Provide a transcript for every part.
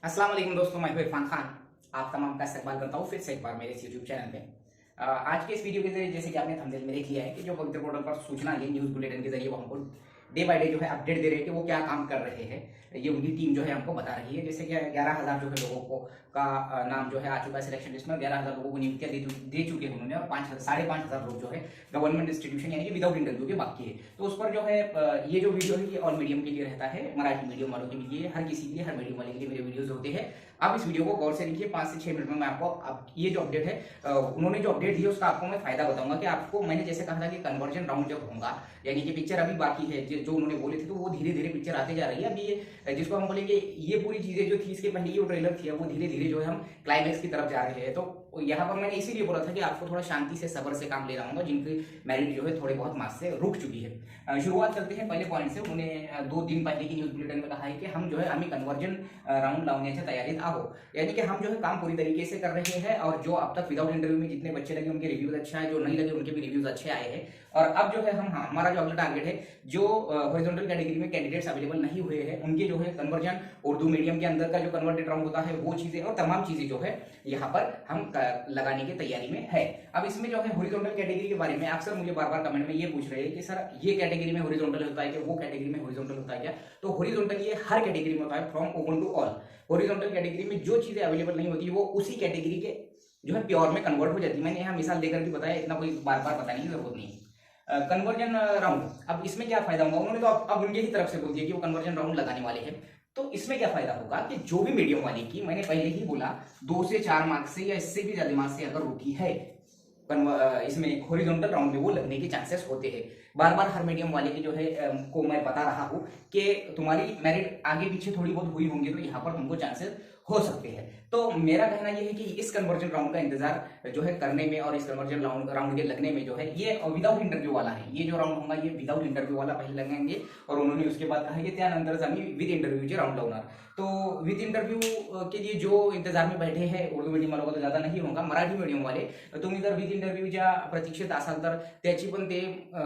अस्सलाम वालेकुम दोस्तों, मैं हूं इरफान खान। आप तमाम का इस्तकबाल करता हूं फिर से एक बार मेरे इस यूट्यूब चैनल पे। आज के इस वीडियो के जरिए जैसे कि आपने थंबनेल में देख लिया है कि जो पवित्र पोर्टल पर सूचना ये न्यूज़ बुलेटिन के जरिए वो हमको डे बाय डे जो है अपडेट दे रहे हैं कि वो क्या काम कर रहे हैं। ये उनकी टीम जो है हमको बता रही है। जैसे कि 11,000 जो है लोगों को का नाम जो है आ चुका है सिलेक्शन लिस्ट में। 11,000 लोगों को नियुक्तियां दे चुके हैं उन्होंने, और 5,500 लोग जो है गवर्नमेंट इंस्टीट्यूशन यानी कि विदाउट इंटरव्यू के बाकी है। तो उस पर जो है ये जो वीडियो है ये ऑल मीडियम के लिए रहता है, मराठी मीडियम वालों के लिए, हर किसी के लिए, हर मीडियम वाले के लिए मेरे वीडियोज होते हैं। आप इस वीडियो को गौर से देखिए, 5 से 6 मिनट में मैं आपको ये जो अपडेट है उन्होंने जो अपडेट दी है उसका आपको मैं फायदा बताऊंगा कि आपको मैंने जैसे कहा था कि कन्वर्जन राउंड जब होगा यानी कि पिक्चर अभी बाकी है जो उन्होंने बोले थे, तो वो धीरे धीरे पिक्चर आते जा रही है। अभी ये जिसको हम बोलेंगे ये पूरी चीजें जो थी इसके पहले ये ट्रेलर थी, वो धीरे धीरे जो है हम क्लाइमैक्स की तरफ जा रहे हैं। तो यहाँ पर मैंने इसीलिए बोला था कि आपको थोड़ा शांति से सब्र से काम लेना होगा, जिनकी मेरिट जो है थोड़े बहुत मार्क्स से रुक चुकी है। शुरुआत करते हैं पहले पॉइंट से। उन्होंने 2 दिन पहले की न्यूज बुलेटिन में कहा है कि हम जो है आम्ही कन्वर्जन राउंड लावण्याच्या तैयारीत आहोत, यानी कि हम जो है काम पूरी तरीके से कर रहे हैं। और जो अब तक विदाउट इंटरव्यू में जितने बच्चे लगे उनके रिव्यूज अच्छे आए, जो नहीं लगे उनके भी रिव्यूज अच्छे आए हैं। और अब जो है हमारा जो अगला टारगेट है, जो हॉरिजॉन्टल कैटेगरी में कैंडिडेट्स अवेलेबल नहीं हुए हैं उनके जो है कन्वर्जन उर्दू मीडियम के अंदर का जो कन्वर्टेड राउंड होता है वो चीजें और तमाम चीजें जो है यहाँ पर हम लगाने की तैयारी में है। अब इसमें जो है हॉरिजॉन्टल कैटेगरी के बारे में अक्सर मुझे बार बार कमेंट में ये पूछ रहे हैं कि सर ये कैटेगरी में हॉरिजॉन्टल होता है कि वो कैटेगरी में हॉरिजॉन्टल होता है क्या? तो हॉरिजॉन्टल ये हर कैटेगरी में होता है, from open to all. Horizontal category में जो चीजें अवेलेबल नहीं होती वो उसी कैटेगरी के जो है प्योर में कन्वर्ट हो जाती है। मैंने यहाँ मिसाल देकर भी बताया, इतना कोई बार बार बताने की जरूरत नहीं है। कन्वर्जन राउंड, अब इसमें क्या फायदा होगा? उन्होंने तो अब उनके ही तरफ से बोल दिया कि वो कन्वर्जन राउंड लगाने वाले हैं। तो इसमें क्या फायदा होगा कि जो भी मीडियम वाले की, मैंने पहले ही बोला, 2 से 4 मार्क्स से या इससे भी ज्यादा मार्क्स से अगर रुकी है इसमें हॉरिजॉन्टल राउंड में, वो लगने के चांसेस होते हैं। बार बार हर मीडियम वाले की जो है को मैं बता रहा हूं कि तुम्हारी मेरिट आगे पीछे थोड़ी बहुत हुई होंगी तो यहाँ पर तुमको चांसेस हो सकते हैं। तो मेरा कहना यह है कि इस कन्वर्जन राउंड का इंतजार जो है करने में और इस कन्वर्जन राउंड के लगने में जो है ये विदाउट इंटरव्यू वाला है। ये जो राउंड होगा ये विदाउट इंटरव्यू वाला पहले लगेंगे, और उन्होंने उसके बाद कहा कि त्यानंतर आम्ही विद इंटरव्यूचे राउंड लावणार। तो विद इंटरव्यू के लिए जो इंतजार में बैठे हैं उर्दू मीडियम वालों का तो ज्यादा नहीं होगा, मराठी मीडियम वाले तुम्ही जर विद इंटरव्ह्यूच्या प्रतीक्षेत असाल तर त्याची पण ते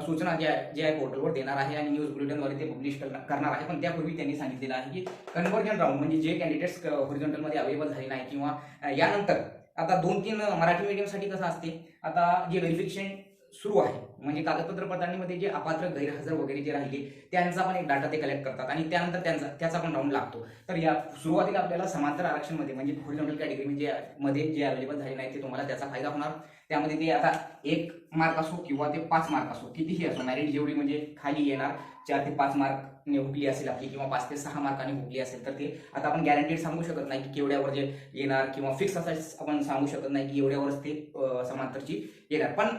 सूचना जे आहे पोर्टलवर देणार आहे आणि न्यूज बुलेटिनद्वारे ते पब्लिश करणार आहे। पण त्यापूर्वी त्यांनी सांगितलेलं आहे की कन्वर्जन राउंड म्हणजे जे कॅन्डिडेट्स हॉरिझॉन्टल मध्ये अवेलेबल झाले नाही किंवा यानंतर आता 2-3 मराठी मीडियमसाठी कसं असते, आता जे व्हेरिफिकेशन सुरू आहे म्हणजे कागदपत्र पडताळणीमध्ये जे अपात्र गैरहजर वगैरे जे राहिले त्यांचा पण एक डाटा ते कलेक्ट करतात आणि त्यानंतर त्याचा पण राऊंड लागतो। तर या सुरुवातीला आपल्याला समांतर आरक्षण मध्ये म्हणजे हॉरिझॉन्टल कॅटेगरी मध्ये जे अवेलेबल झाले नाही ते तुम्हाला त्याचा फायदा होणार। त्यामध्ये ते आता 1 मार्क असो किंवा ते 5 मार्क असो, कितीही असो, मेरिट जेवढी म्हणजे खाली येणार 4 ते 5 मार्कने हुकली असेल आपली किंवा 5 ते 6 मार्कांनी हुकली असेल तर ते आता आपण गॅरंटीड सांगू शकत नाही की केवढ्यावर जे येणार किंवा फिक्स असं आपण सांगू शकत नाही की एवढ्यावरच ते समांतरची येणार। पण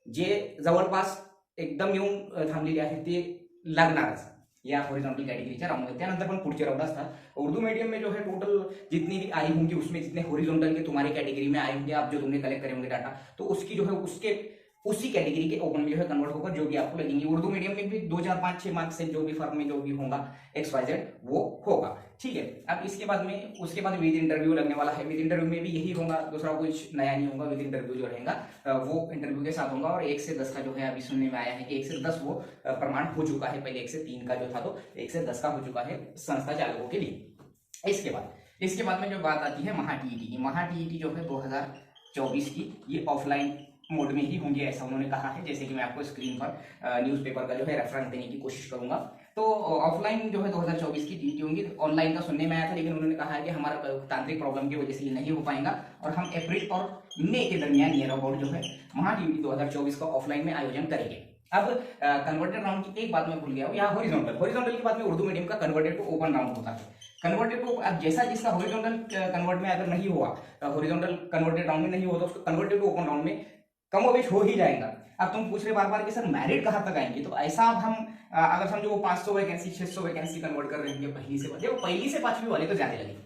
जे जवळपास एकदम येऊन थांबलेले आहे ते लागणारच या हॉरिजॉन्टल कैटेगरी राउंड में। त्यानंतर पण पुढचे राउंड असतात। उर्दू मीडियम में जो है टोटल जितनी भी आई होंगी उसमें जितने हॉरिजॉन्टल के तुम्हारी कैटेगरी में आए होंगे, आप जो तुमने कलेक्ट करे होंगे डाटा, तो उसकी जो है उसी कैटेगरी के ओपन में जो है कन्वर्ट होकर जो भी आपको लगेंगे। उर्दू मीडियम में भी 2, 4, 5, 6 मार्क्स से जो भी फर्म में जो भी होगा XYZ वो होगा, ठीक है। अब इसके बाद में उसके बाद विद इंटरव्यू लगने वाला है। विद इंटरव्यू में भी यही होगा, दूसरा कुछ नया नहीं होगा। विद इंटरव्यू जो रहेगा वो इंटरव्यू के साथ होगा। और 1 से 10 का जो है अभी सुनने में आया है कि 1 से 10 वो प्रमाण हो चुका है। पहले 1 से 3 का जो था तो 1 से 10 का हो चुका है संस्था चालकों के लिए। इसके बाद में जो बात आती है महा-टीईटी की। महा-टीईटी जो है 2024 की, ये ऑफलाइन मोड में ही होंगे ऐसा उन्होंने कहा है। जैसे कि मैं आपको स्क्रीन पर न्यूज़पेपर का जो है रेफरेंस देने की कोशिश करूंगा। तो ऑफलाइन जो है 2024 की टीईटी होंगी। ऑनलाइन का सुनने में आया था, लेकिन उन्होंने कहा है कि हमारा तांत्रिक प्रॉब्लम की वजह से ये नहीं हो पाएगा और हम अप्रैल और मई के दरमियान नियर अबाउट जो है महा-टीईटी 2024 का ऑफलाइन में आयोजन करेंगे। अब कन्वर्टेड राउंड की एक बात मैं भूल गया हूँ, यहाँ हॉरिजॉन्टल की बात में उर्दू मीडियम का कन्वर्टेड टू ओपन राउंड होता है। कन्वर्टेड टू अब जैसा जिसका हॉरिजॉन्टल कन्वर्ट में अगर नहीं हुआ, हॉरिजॉन्टल कन्वर्टेड राउंड में नहीं हुआ तो उसको कन्वर्टेड टू ओपन राउंड में कमोबेश हो ही जाएगा। अब तुम पूछ रहे बार बार कि सर मेरिट कहां तक आएंगे, तो ऐसा अब हम अगर समझो वो 500 वैकेंसी 600 वैकेंसी कन्वर्ट कर रहे होंगे पहली से, देखो पहली से 5वीं वाले तो ज्यादा लगेंगे,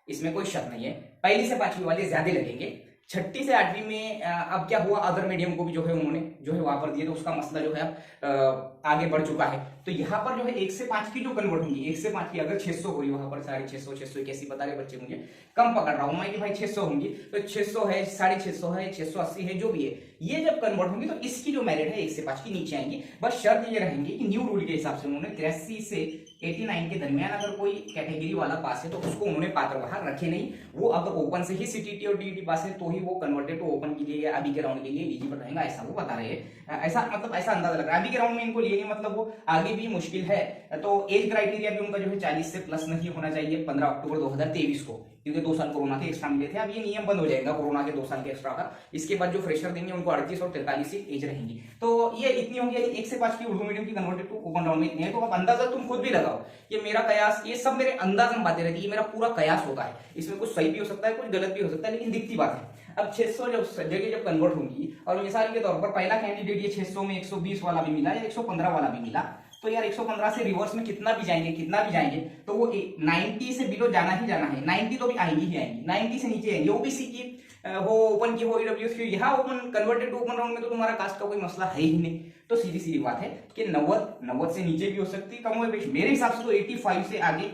इसमें कोई शक नहीं है। पहली से 5वीं वाले ज्यादा लगेंगे। 6ठी से 8वीं में अब क्या हुआ, अदर मीडियम को भी जो है उन्होंने जो है वहां पर दिए, तो उसका मसला जो है अब आगे बढ़ चुका है। तो यहाँ पर जो है 1 से 5 की जो कन्वर्ट होंगी, 1 से 5 की अगर 600 हुई वहां पर 650, 681 बता रहे बच्चे, मुझे कम पकड़ रहा हूं मैं कि भाई 600 होंगी, तो 600 है, 650 है, 680 है, जो भी है, ये जब कन्वर्ट होंगी तो इसकी जो मेरिट है 1 से 5 की नीचे आएंगी। बस शर्त ये रहेंगी कि न्यू रूल के हिसाब से उन्होंने 83 से 89 के दरमियान अगर कोई कैटेगरी वाला पास है तो उसको उन्होंने पात्र बाहर रखे नहीं। वो अब ओपन से ही सीटीटी और डीईटी पास है तो ही वो कन्वर्टेड टू ओपन के लिए या अभी के राउंड के लिए एलिजिबल रहेगा, ऐसा वो बता रहे हैं। ऐसा मतलब ऐसा अंदाजा लग रहा है। अभी के राउंड में इनको लिए नहीं, मतलब वो आगे भी मुश्किल है। तो एज क्राइटेरिया भी उनका जो है 40 से प्लस नहीं होना चाहिए 15 अक्टूबर 2023 को, क्योंकि 2 साल कोरोना के एक्स्ट्रा मिले थे। अब ये नियम बंद हो जाएगा कोरोना के 2 साल के एक्स्ट्रा का। इसके बाद जो फ्रेशर देंगे उनको 38 और 43 की एज रहेंगी। तो ये इतनी होंगी, 1 से 5 की उर्दू मीडियम की कन्वर्टेड टू ओपन राउंड में इतनी है। तो अब अंदाजा तुम खुद भी लगाओ, ये मेरा कयास, ये सब मेरे अंदाज में बातें रहती है, मेरा पूरा कयास होता है। इसमें कुछ सही भी हो सकता है, कुछ गलत भी हो सकता है, लेकिन दिखती बात है। अब 600 जगह जब कन्वर्ट होंगी और मिसाल के तौर पर पहला कैंडिडेट ये 600 में 120 वाला भी मिला या 115 वाला भी मिला, तो यार 115 से रिवर्स में कितना भी जाएंगे तो वो 90 से बिलो जाना ही जाना है। 90 तो भी आएंगी ही आएंगी, 90 से नीचे आएंगी। ओबीसी की हो, ओपन की हो, ईडब्ल्यूएस की, यहाँ open converted to open round में तो तुम्हारा कास्ट का कोई मसला है ही नहीं। तो सीधी सीधी बात है कि 90 से नीचे भी हो सकती है, कम हो बेशक। मेरे हिसाब से तो 85 से आगे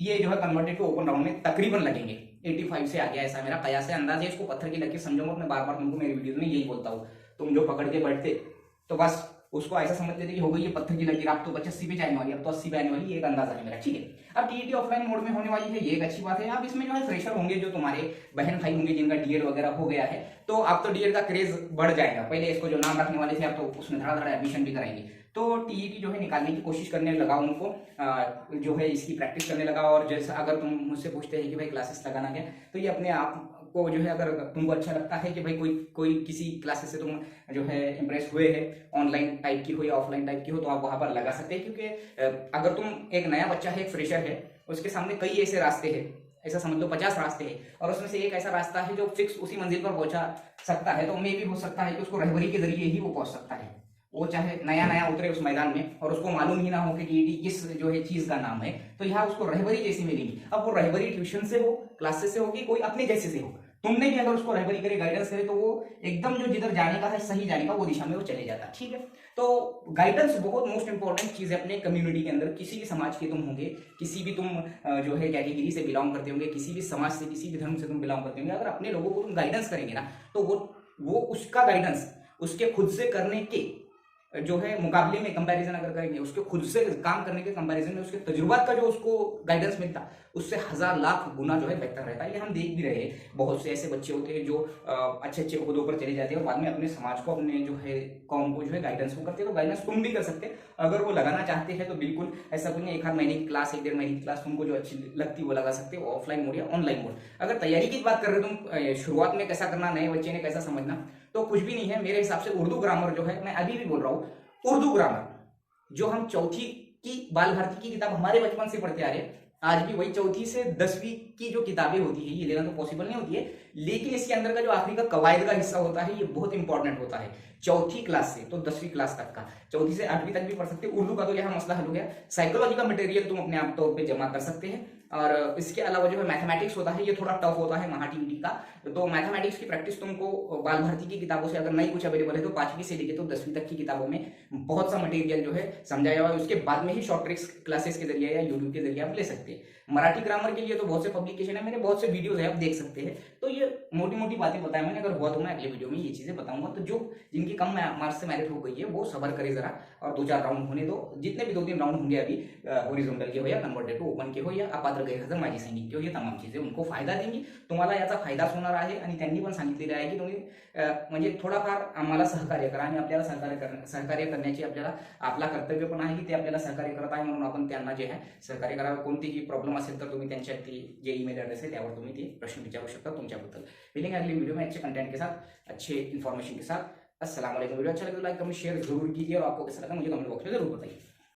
ये जो है कन्वर्टेड टू ओपन राउंड में तकरीबन लगेंगे। 85 से आगे ऐसा मेरा कयास है, अंदाज है। इसको पत्थर की लकीर समझो मत, मैं बार बार तुमको मेरी वीडियो में यही बोलता हूँ। तुम जो पकड़ के बैठते तो बस उसको ऐसा समझ लेते कि हो गई ये पत्थर की लकीर, आप तो 85 पे जाने वाली, अब तो 80 पे आने वाली, ये एक अंदाजा है मेरा, ठीक है। अब टीईटी ऑफलाइन मोड में होने वाली है, ये एक अच्छी बात है। अब इसमें जो है फ्रेशर होंगे, जो तुम्हारे बहन भाई होंगे जिनका डीएड वगैरह हो गया है, तो अब तो डीएड का क्रेज बढ़ जाएगा। पहले इसको जो नाम रखने वाले थे, अब तो उसमें धड़ा धड़ा एडमिशन भी कराएंगे। तो टीईटी जो है निकालने की कोशिश करने लगा, उनको जो है इसकी प्रैक्टिस करने लगा। और जैसा अगर तुम मुझसे पूछते हैं कि भाई क्लासेस लगाना क्या, तो ये अपने आप को जो है, अगर तुमको अच्छा लगता है कि भाई कोई किसी क्लासेस से तुम जो है इंप्रेस हुए हैं, ऑनलाइन टाइप की हो या ऑफलाइन टाइप की हो, तो आप वहां पर लगा सकते हैं। क्योंकि अगर तुम एक नया बच्चा है, एक फ्रेशर है, उसके सामने कई ऐसे रास्ते हैं, ऐसा समझ लो 50 रास्ते हैं, और उसमें से एक ऐसा रास्ता है जो फिक्स उसी मंजिल पर पहुंचा सकता है। तो मे भी हो सकता है कि उसको रहबरी के जरिए ही वो पहुंच सकता है। वो चाहे नया उतरे उस मैदान में और उसको मालूम ही ना हो कि टीईटी किस जो है चीज का नाम है, तो यहाँ उसको रहबरी जैसी मिलेगी। अब वो रहबरी ट्यूशन से हो, क्लासेस से होगी, कोई अपने जैसे से हो, तुमने भी अगर उसको रहबरी करे, गाइडेंस करे, तो वो एकदम जो जिधर जाने का है, सही जाने का, वो दिशा में वो चले जाता है, ठीक है। तो गाइडेंस बहुत मोस्ट इंपॉर्टेंट चीज है अपने कम्युनिटी के अंदर। किसी भी समाज के तुम होंगे, किसी भी तुम जो है कैटेगरी से बिलोंग करते होंगे, किसी भी समाज से, किसी भी धर्म से तुम बिलोंग करते होंगे, अगर अपने लोगों को तुम गाइडेंस करेंगे ना, तो वो उसका गाइडेंस उसके खुद से करने के जो है मुकाबले में कंपैरिजन अगर करेंगे, उसके खुद से काम करने के कंपैरिजन में उसके तजुर्बात का जो उसको गाइडेंस मिलता, उससे 1000 लाख गुना जो है बेहतर रहता है। ये हम देख भी रहे हैं, बहुत से ऐसे बच्चे होते हैं जो अच्छे अच्छे ओहदों पर चले जाते हैं और बाद में अपने समाज को, अपने जो है कौम को जो है गाइडेंस वो करते हैं। तो गाइडेंस तुम भी कर सकते हैं अगर वो लगाना चाहते हैं तो बिल्कुल। ऐसा कुछ नहीं, 1 महीने की क्लास, 1-1.5 महीने की क्लास तुमको जो अच्छी लगती है वो लगा सकते हो, ऑफलाइन मोड या ऑनलाइन मोड। अगर तैयारी की बात कर रहे हो तुम, शुरुआत में कैसा करना, नए बच्चे ने कैसा समझना, तो कुछ भी नहीं है मेरे हिसाब से। उर्दू ग्रामर जो है, मैं अभी भी बोल रहा हूँ, उर्दू ग्रामर जो हम चौथी की बाल भारती की किताब हमारे बचपन से पढ़ते आ रहे हैं, आज भी वही 4वीं से 10वीं की जो किताबें होती है, ये लेना तो पॉसिबल नहीं होती है, लेकिन इसके अंदर का जो आखिरी का कवायद का हिस्सा होता है, ये बहुत इंपॉर्टेंट होता है। 4वीं क्लास से तो 10वीं क्लास तक का, 4वीं से 8वीं तक भी पढ़ सकते हैं। उर्दू का तो यहाँ मसला हल हो गया। साइकोलॉजी का मटेरियल तुम अपने आप तौर पे जमा कर सकते हैं। और इसके अलावा जो है मैथमेटिक्स होता है, ये थोड़ा टफ होता है महाटीटी का। तो मैथमेटिक्स की प्रैक्टिस तुमको बाल भारती की किताबों से अगर नहीं कुछ अवेलेबल है तो 5वीं से लेके तो 10वीं तक की किताबों में बहुत सा मटेरियल जो है समझाया हुआ है। उसके बाद में ही शॉर्ट ट्रिक्स क्लासेस के जरिए या यूट्यूब के जरिए आप ले सकते हैं। मराठी ग्रामर के लिए तो बहुत से पब्लिकेशन है, मेरे बहुत से वीडियोस है, आप देख सकते हैं। तो ये मोटी मोटी बातें बताया मैंने, अगर हुआ तो मैं अगले वीडियो में ये चीजें बताऊंगा। तो जो जिनकी कम मार्क्स से मैरिट हो गई है वो सबर करे जरा और 2-4 राउंड होने दो। जितने भी 2-3 राउंड होंगे अभी, हॉरिझॉन्टल के हो या कन्वर्टेड टू ओपन के हो या अपात्र गैरहजर माजी सैनिक के हो, ये तमाम चीजें उनको फायदा देंगी, तुम्हाला याचा फायदाच होणार आहे। आणि त्यांनी पण सांगितलेले आहे की तुम्ही म्हणजे थोडाफार आम्हाला सहकार्य करा आणि आपल्याला सहकार्य करण्याची आपला कर्तव्य पण आहे की ते आपल्याला सहकार्य करत आहे, म्हणून आपण त्यांना जे आहे सहकार्य करावं। कोणतीही प्रॉब्लेम असेल तर तुम्ही त्यांच्या जे ईमेल एड्रेस है त्यावर तुम्ही ते प्रश्न विचारू शकता तुमच्याबद्दल। मिलेंगे अगले वीडियो में अच्छे कंटेंट के साथ, अच्छे इन्फॉर्मेशन के साथ। अस्सलाम वालेकुम। वीडियो अच्छा लगे तो लाइक कमेंट शेयर जरूर कीजिए और आपको कैसा लगा मुझे कमेंट बॉक्स में जरूर बताइए।